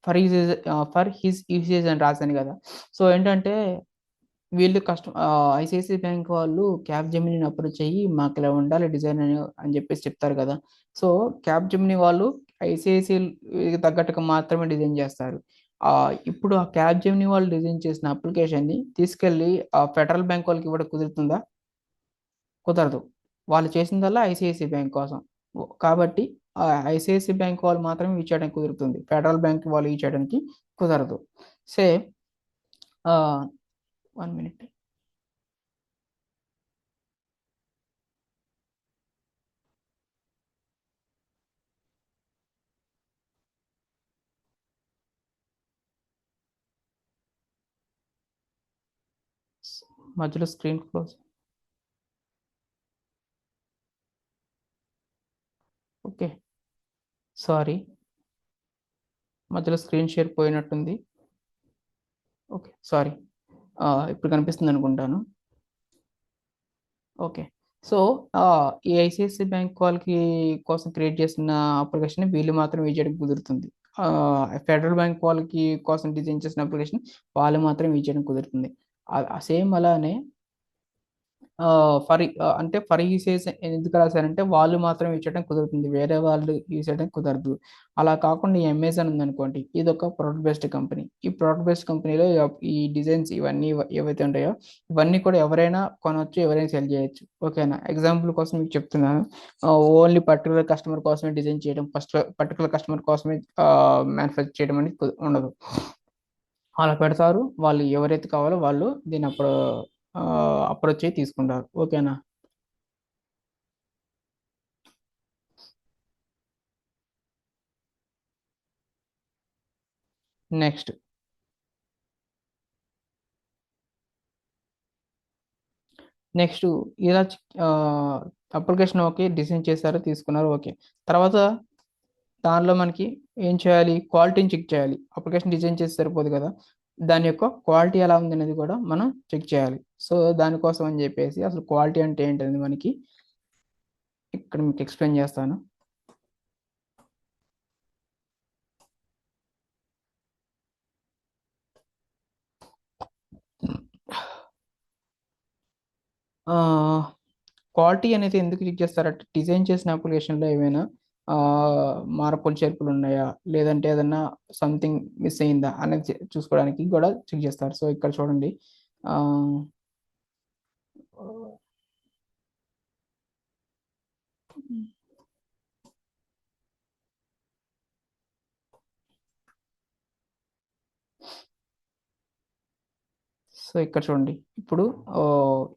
ఫర్ హిస్ యూసేజ్ అని రాశాను కదా. సో ఏంటంటే వీళ్ళు ఐసిఐసిఐ బ్యాంక్ వాళ్ళు క్యాప్ జెమిని అప్రోచ్ అయ్యి మాకు ఇలా ఉండాలి డిజైన్ అని చెప్పేసి చెప్తారు కదా. సో క్యాప్ జెమిని వాళ్ళు ఐసిఐసిఐ తగ్గట్టుగా మాత్రమే డిజైన్ చేస్తారు. ఇప్పుడు ఆ క్యాప్ జెమిని వాళ్ళు డిజైన్ చేసిన అప్లికేషన్ని తీసుకెళ్ళి ఆ ఫెడరల్ బ్యాంక్ వాళ్ళకి ఇవ్వడం కుదురుతుందా? కుదరదు. వాళ్ళు చేసిందల్లా ఐసిఐసిఐ బ్యాంక్ కోసం. కాబట్టి ఐసిఐసిఐ బ్యాంక్ వాళ్ళు మాత్రమే ఇచ్చేయడానికి కుదురుతుంది, ఫెడరల్ బ్యాంక్ వాళ్ళు ఇచ్చేయడానికి కుదరదు. Say 1 minute. మధ్యలో స్క్రీన్ క్లోజ్. ఓకే, సారీ, మధ్యలో స్క్రీన్ షేర్ పోయినట్టుంది. Okay, sorry. ఇప్పుడు కనిపిస్తుంది అనుకుంటాను. ఓకే. సో ఈ ఐసిఐసిఐ బ్యాంక్ వాళ్ళకి కోసం క్రియేట్ చేసిన అప్లికేషన్ వీళ్ళు మాత్రం యూజ్ చేయడానికి కుదురుతుంది. ఫెడరల్ బ్యాంక్ వాళ్ళకి కోసం డిజైన్ చేసిన అప్లికేషన్ వాళ్ళు మాత్రం యూజ్ చేయడానికి కుదురుతుంది. సేమ్ అలానే అంటే ఫర్ యూసేజ్ ఎందుకు రాశారంటే వాళ్ళు మాత్రం యూజ్ చేయడానికి కుదురుతుంది, వేరే వాళ్ళు యూజ్ చేయడానికి కుదరదు. అలా కాకుండా ఈ అమెజాన్ ఉందనుకోండి, ఇది ఒక ప్రోడక్ట్ బేస్డ్ కంపెనీ. ఈ ప్రోడక్ట్ బేస్డ్ కంపెనీలో ఈ డిజైన్స్ ఇవన్నీ ఏవైతే ఉంటాయో ఇవన్నీ కూడా ఎవరైనా కొనవచ్చు, ఎవరైనా సెల్ చేయొచ్చు. ఓకేనా? ఎగ్జాంపుల్ కోసం మీకు చెప్తున్నాను. ఓన్లీ పర్టికులర్ కస్టమర్ కోసమే డిజైన్ చేయడం, పర్టికులర్ కస్టమర్ కోసమే మ్యానుఫ్యాక్చర్ చేయడం అనేది ఉండదు. అలా పెడతారు, వాళ్ళు ఎవరైతే కావాలో వాళ్ళు దీన్ని అప్రోచ్ అయ్యి తీసుకుంటారు. ఓకేనా? నెక్స్ట్ నెక్స్ట్ ఇలా అప్లికేషన్ ఓకే, డిజైన్ చేశారు, తీసుకున్నారు, ఓకే. తర్వాత దానిలో మనకి ఏం చేయాలి? క్వాలిటీని చెక్ చేయాలి. అప్లికేషన్ డిజైన్ చేసి సరిపోదు కదా, దాని యొక్క క్వాలిటీ ఎలా ఉంది అనేది కూడా మనం చెక్ చేయాలి. సో దానికోసం అని చెప్పేసి అసలు క్వాలిటీ అంటే ఏంటనేది మనకి ఇక్కడ మీకు ఎక్స్ప్లెయిన్ చేస్తాను. క్వాలిటీ అనేది ఎందుకు చెక్ చేస్తారంటే, డిజైన్ చేసిన అప్లికేషన్లో ఏమైనా మార్పులు చేర్పులు ఉన్నాయా, లేదంటే ఏదన్నా సంథింగ్ మిస్ అయిందా అనేది చూసుకోవడానికి కూడా చెక్ చేస్తారు. సో ఇక్కడ చూడండి, ఆ, సో ఇక్కడ చూడండి, ఇప్పుడు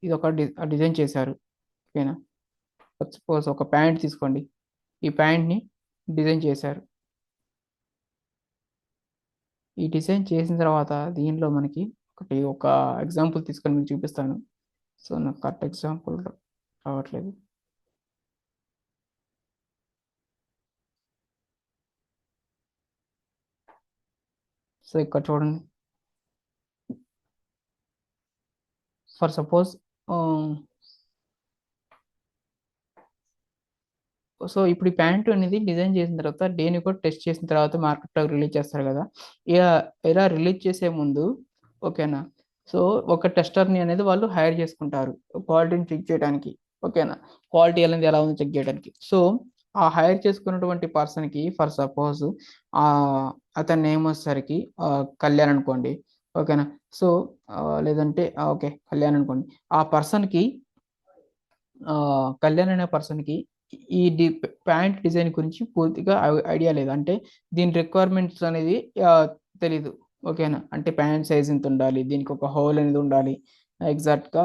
ఇది ఒక డిజైన్ చేశారు. ఓకేనా? సపోజ్ ఒక ప్యాంట్ తీసుకోండి, ఈ ప్యాంట్ని డిజైన్ చేశారు. ఈ డిజైన్ చేసిన తర్వాత దీనిలో మనకి ఒక ఎగ్జాంపుల్ తీసుకొని మీకు చూపిస్తాను. సో నాకు కరెక్ట్ ఎగ్జాంపుల్ రావట్లేదు. సో ఇక్కడ చూడండి. ఫర్ సపోజ్ సో ఇప్పుడు ఈ ప్యాంట్ అనేది డిజైన్ చేసిన తర్వాత దేని కూడా టెస్ట్ చేసిన తర్వాత మార్కెట్లో రిలీజ్ చేస్తారు కదా. ఇలా ఇలా రిలీజ్ చేసే ముందు, ఓకేనా, సో ఒక టెస్టర్ని అనేది వాళ్ళు హైర్ చేసుకుంటారు క్వాలిటీని చెక్ చేయడానికి. ఓకేనా, క్వాలిటీ అనేది ఎలా ఉందో చెక్ చేయడానికి. సో ఆ హైర్ చేసుకున్నటువంటి పర్సన్కి ఫర్ సపోజ్ ఆ అతని నేమ్ వచ్చేసరికి కళ్యాణ్ అనుకోండి. ఓకేనా, సో లేదంటే ఓకే కళ్యాణ్ అనుకోండి. ఆ పర్సన్కి ఆ, కళ్యాణ్ అనే పర్సన్కి ఈ ప్యాంట్ డిజైన్ గురించి పూర్తిగా ఐడియా లేదు. అంటే దీని రిక్వైర్మెంట్స్ అనేది తెలీదు. ఓకేనా, అంటే ప్యాంట్ సైజ్ ఇంత ఉండాలి, దీనికి ఒక హోల్ అనేది ఉండాలి ఎగ్జాక్ట్గా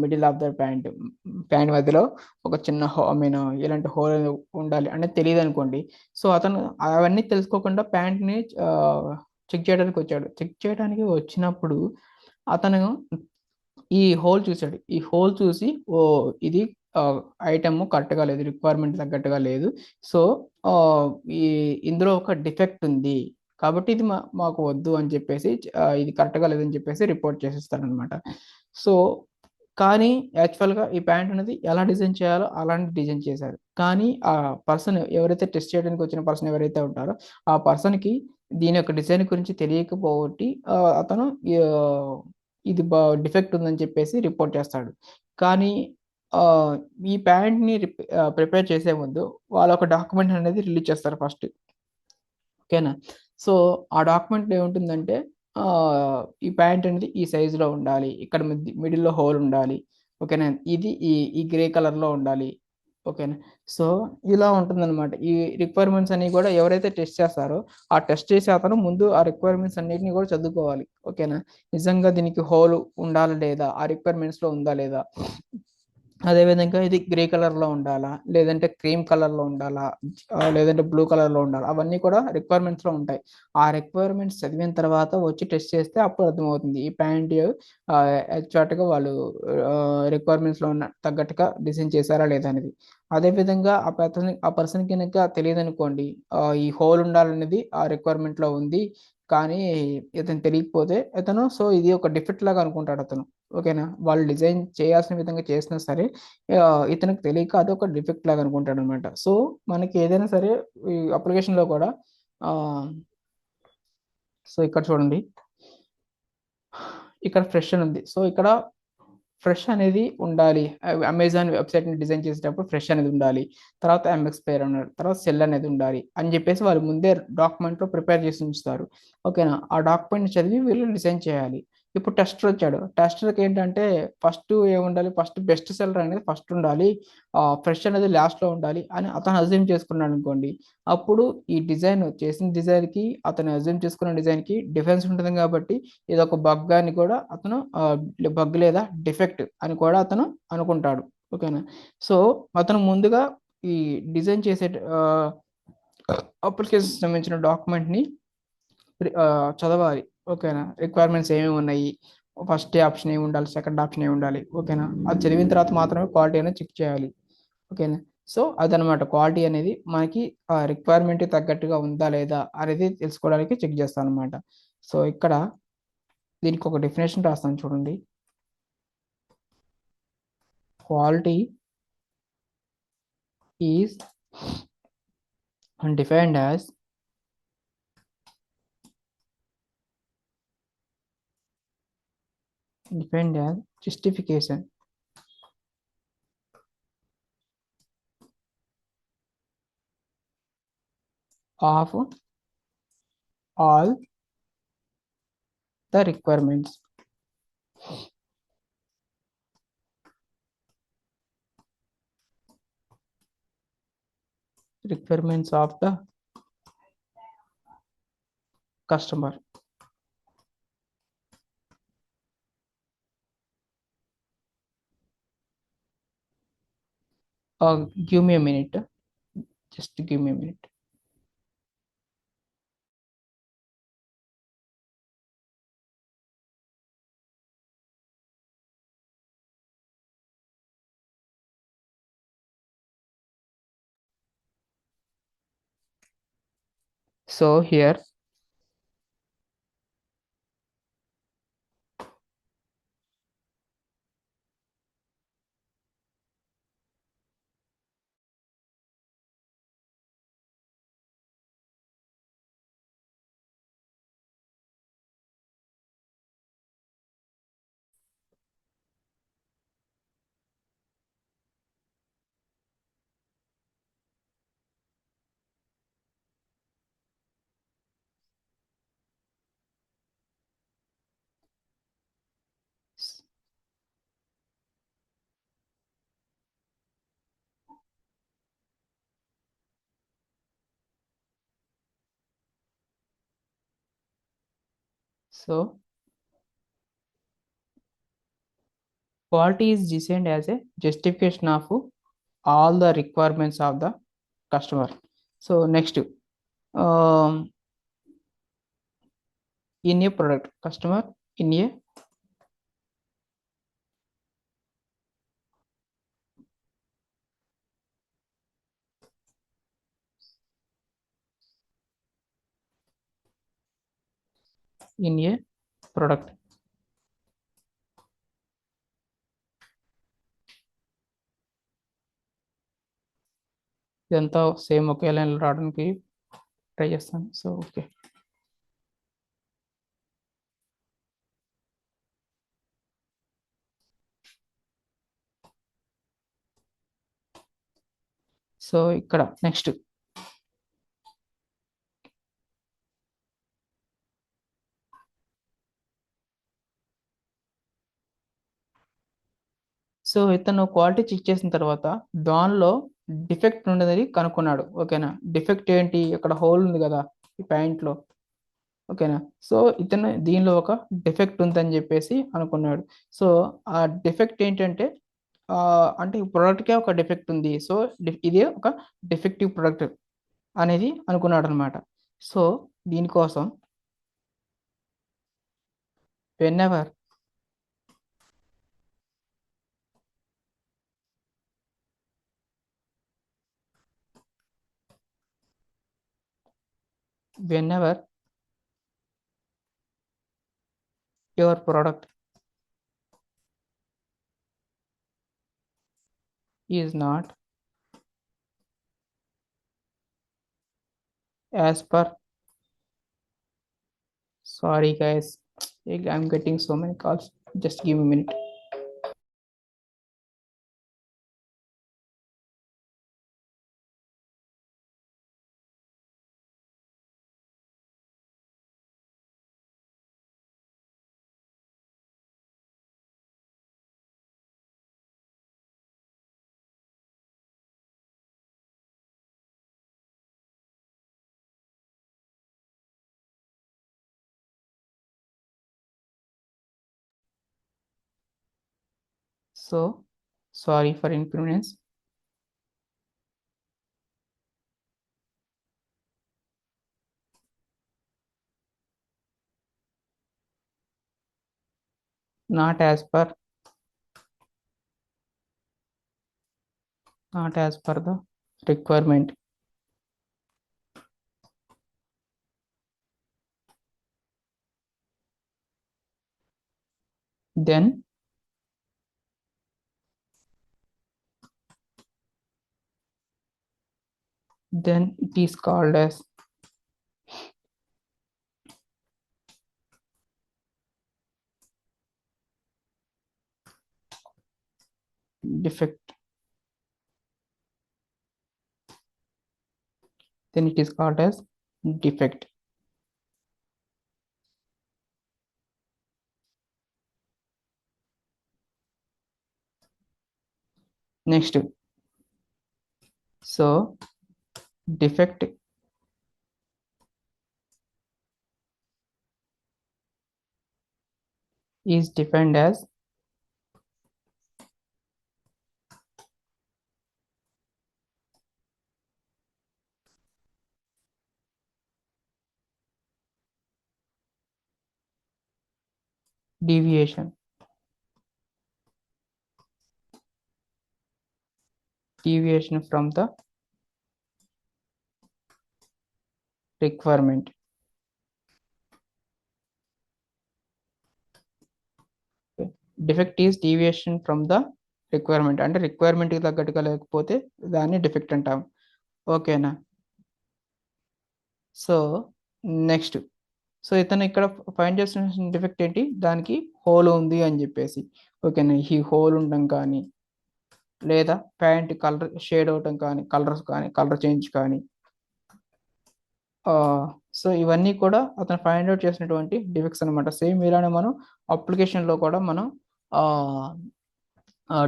middle of the pant, pant మధ్యలో ఒక చిన్న ఐ మీన్ ఇలాంటి హోల్ అనేది ఉండాలి అంటే తెలియదు అనుకోండి. సో అతను అవన్నీ తెలుసుకోకుండా ప్యాంట్ని చెక్ చేయడానికి వచ్చాడు. చెక్ చేయడానికి వచ్చినప్పుడు అతను ఈ హోల్ చూసాడు. ఈ హోల్ చూసి ఓ ఇది ఐటమ్ కరెక్ట్గా లేదు, రిక్వైర్మెంట్ తగ్గట్టుగా లేదు. సో ఆ, ఈ ఇందులో ఒక డిఫెక్ట్ ఉంది కాబట్టి ఇది మాకు వద్దు అని చెప్పేసి ఇది కరెక్ట్గా లేదని చెప్పేసి రిపోర్ట్ చేసేస్తారనమాట. సో కానీ యాక్చువల్గా ఈ ప్యాంట్ అనేది ఎలా డిజైన్ చేయాలో అలాంటి డిజైన్ చేశారు. కానీ ఆ పర్సన్ ఎవరైతే టెస్ట్ చేయడానికి వచ్చిన పర్సన్ ఎవరైతే ఉంటారో ఆ పర్సన్కి దీని యొక్క డిజైన్ గురించి తెలియకపోబట్టి అతను ఆ, ఇది డిఫెక్ట్ ఉందని చెప్పేసి రిపోర్ట్ చేస్తాడు. కానీ ఆ, ఈ ప్యాంట్ని ప్రిపేర్ చేసే ముందు వాళ్ళు ఒక డాక్యుమెంట్ అనేది రిలీజ్ చేస్తారు ఫస్ట్. ఓకేనా, సో ఆ డాక్యుమెంట్ ఏముంటుందంటే ఆ, ఈ ప్యాంట్ అనేది ఈ సైజులో ఉండాలి, ఇక్కడ మిడిల్లో హోల్ ఉండాలి. ఓకేనా, ఇది ఈ ఈ గ్రే కలర్లో ఉండాలి. ఓకేనా, సో ఇలా ఉంటుందన్నమాట. ఈ రిక్వైర్మెంట్స్ అన్ని కూడా ఎవరైతే టెస్ట్ చేస్తారో ఆ టెస్ట్ చేసే అతను ముందు ఆ రిక్వైర్మెంట్స్ అన్నిటిని కూడా చదువుకోవాలి. ఓకేనా, నిజంగా దీనికి హోల్ ఉండాలా లేదా, ఆ రిక్వైర్మెంట్స్లో ఉందా లేదా, అదేవిధంగా ఇది గ్రే కలర్లో ఉండాలా లేదంటే క్రీమ్ కలర్లో ఉండాలా, లేదంటే బ్లూ కలర్లో ఉండాలా, అవన్నీ కూడా రిక్వైర్మెంట్స్లో ఉంటాయి. ఆ రిక్వైర్మెంట్స్ చదివిన తర్వాత వచ్చి టెస్ట్ చేస్తే అప్పుడు అర్థమవుతుంది ఈ ప్యాంట్ ఎగ్జాక్ట్గా వాళ్ళు రిక్వైర్మెంట్స్లో ఉన్న తగ్గట్టుగా డిజైన్ చేశారా లేదా అనేది. అదేవిధంగా ఆ పర్సన్ కనుక తెలియదు అనుకోండి, ఈ హోల్ ఉండాలనేది ఆ రిక్వైర్మెంట్లో ఉంది కానీ ఇతను తెలియకపోతే ఇతను సో ఇది ఒక డిఫెక్ట్ లాగా అనుకుంటాడు అతను. ఓకేనా, వాళ్ళు డిజైన్ చేయాల్సిన విధంగా చేసినా సరే ఇతనికి తెలియక అదొక డిఫెక్ట్ లాగా అనుకుంటాడు అనమాట. సో మనకి ఏదైనా సరే ఈ అప్లికేషన్లో కూడా ఆ, సో ఇక్కడ చూడండి, ఇక్కడ ఫ్రెష్ అని ఉంది. సో ఇక్కడ ఫ్రెష్ అనేది ఉండాలి. అమెజాన్ వెబ్సైట్ని డిజైన్ చేసేటప్పుడు ఫ్రెష్ అనేది ఉండాలి, తర్వాత ఎంఎక్స్ ప్లేయర్ అన్నారు, తర్వాత సెల్ అనేది ఉండాలి అని చెప్పేసి వాళ్ళు ముందే డాక్యుమెంట్లో ప్రిపేర్ చేసి ఉంచుతారు. ఓకేనా, ఆ డాక్యుమెంట్ చదివి వీళ్ళు డిజైన్ చేయాలి. ఇప్పుడు టెస్టర్ వచ్చాడు. టెస్టర్కి ఏంటంటే ఫస్ట్ ఏముండాలి, ఫస్ట్ బెస్ట్ సెల్లర్ అనేది ఫస్ట్ ఉండాలి, ఫ్రెష్ అనేది లాస్ట్లో ఉండాలి అని అతను అజ్యూమ్ చేసుకున్నాడు అనుకోండి. అప్పుడు ఈ డిజైన్ చేసిన డిజైన్కి అతను అజ్యూమ్ చేసుకున్న డిజైన్కి డిఫరెన్స్ ఉంటుంది కాబట్టి ఇది ఒక బగ్ అని కూడా అతను బగ్ లేదా డిఫెక్ట్ అని కూడా అతను అనుకుంటాడు. ఓకేనా, సో అతను ముందుగా ఈ డిజైన్ చేసే అప్లికేషన్ సంబంధించిన డాక్యుమెంట్ని చదవాలి. ఓకేనా, రిక్వైర్మెంట్స్ ఏమేమి ఉన్నాయి, ఫస్ట్ ఆప్షన్ ఏమి ఉండాలి, సెకండ్ ఆప్షన్ ఏమి ఉండాలి. ఓకేనా, అది చదివిన తర్వాత మాత్రమే క్వాలిటీ అనేది చెక్ చేయాలి. ఓకేనా, సో అదనమాట క్వాలిటీ అనేది మనకి రిక్వైర్మెంట్ తగ్గట్టుగా ఉందా లేదా అనేది తెలుసుకోవడానికి చెక్ చేస్తాను అనమాట. సో ఇక్కడ దీనికి ఒక డెఫినేషన్ రాస్తాను చూడండి. Quality is defined as justification of all the requirements of the customer. Give me a minute. Just give me a minute. So here, so quality is designed as a justification of all the requirements of the customer. So next, um, in a product, customer in a product. ఇదంతా సేమ్ ఒకే లైన్ రావడానికి ట్రై చేస్తాను. So okay. సో ఇక్కడ నెక్స్ట్, సో ఇతను క్వాలిటీ చెక్ చేసిన తర్వాత దానిలో డిఫెక్ట్ ఉండదని కనుక్కున్నాడు. ఓకేనా. డిఫెక్ట్ ఏంటి, ఇక్కడ హోల్ ఉంది కదా ఈ ప్యాంట్ లో. ఓకేనా. సో ఇతను దీనిలో ఒక డిఫెక్ట్ ఉందని చెప్పేసి అనుకున్నాడు. సో ఆ డిఫెక్ట్ ఏంటంటే అంటే ఈ ప్రోడక్ట్కే ఒక డిఫెక్ట్ ఉంది. సో ఇది ఒక డిఫెక్టివ్ ప్రోడక్ట్ అనేది అనుకున్నాడు అనమాట. సో దీనికోసం when ever whenever your product is not as per, sorry guys, I'm getting so many calls, just give me a minute. So sorry for inconvenience. Not as per, not as per the requirement. Then it is called as defect. Then it is called as defect. Next, so defect is defined as deviation from the requirement. Defect is deviation from the requirement, అంటే రిక్వైర్మెంట్కి తగ్గట్టుగా లేకపోతే దాన్ని డిఫెక్ట్ అంటాం. ఓకేనా. సో నెక్స్ట్, సో ఇతను ఇక్కడ ఫైండ్ చేసిన డిఫెక్ట్ ఏంటి, దానికి హోల్ ఉంది అని చెప్పేసి. ఓకేనా, ఈ హోల్ ఉండడం కానీ, లేదా ప్యాంట్ కలర్ షేడ్ అవటం కానీ, కలర్స్ కానీ, కలర్ చేంజ్ కానీ, సో ఇవన్నీ కూడా అతను ఫైండ్ అవుట్ చేసినటువంటి డిఫెక్ట్స్ అనమాట. సేమ్ ఇలానే మనం అప్లికేషన్లో కూడా మనం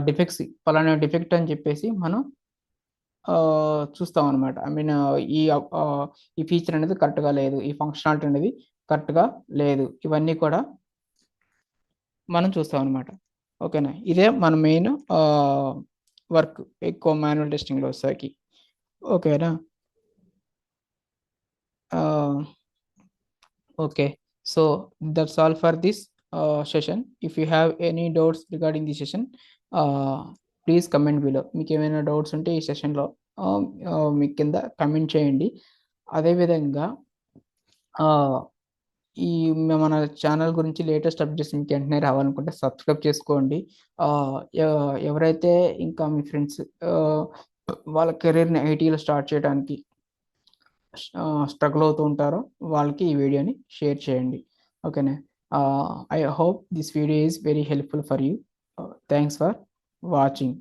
డిఫెక్ట్స్, పలానా డిఫెక్ట్ అని చెప్పేసి మనం చూస్తాం అనమాట. ఐ మీన్ ఈ ఈ ఫీచర్ అనేది కరెక్ట్గా లేదు, ఈ ఫంక్షనాలిటీ అనేది కరెక్ట్గా లేదు, ఇవన్నీ కూడా మనం చూస్తాం అనమాట. ఓకేనా, ఇదే మన మెయిన్ వర్క్ ఎక్కువ మాన్యువల్ టెస్టింగ్లో వచ్చేసరికి. ఓకేనా. Okay, so that's all for this session. If you have any doubts regarding the session, please comment below. మీకు ఏమైనా డౌట్స్ ఉంటే ఈ సెషన్లో మీ కింద కమెంట్ చేయండి. అదేవిధంగా ఈ మన ఛానల్ గురించి లేటెస్ట్ అప్డేట్స్ మీకు వెంటనే రావాలనుకుంటే సబ్స్క్రైబ్ చేసుకోండి. ఎవరైతే ఇంకా మీ ఫ్రెండ్స్ వాళ్ళ కెరీర్ని ఐటీలో స్టార్ట్ చేయడానికి స్ట్రగుల్ అవుతూ ఉంటారో వాళ్ళకి ఈ వీడియోని షేర్ చేయండి. ఓకేనా. I hope this video is very helpful for you. Thanks for watching.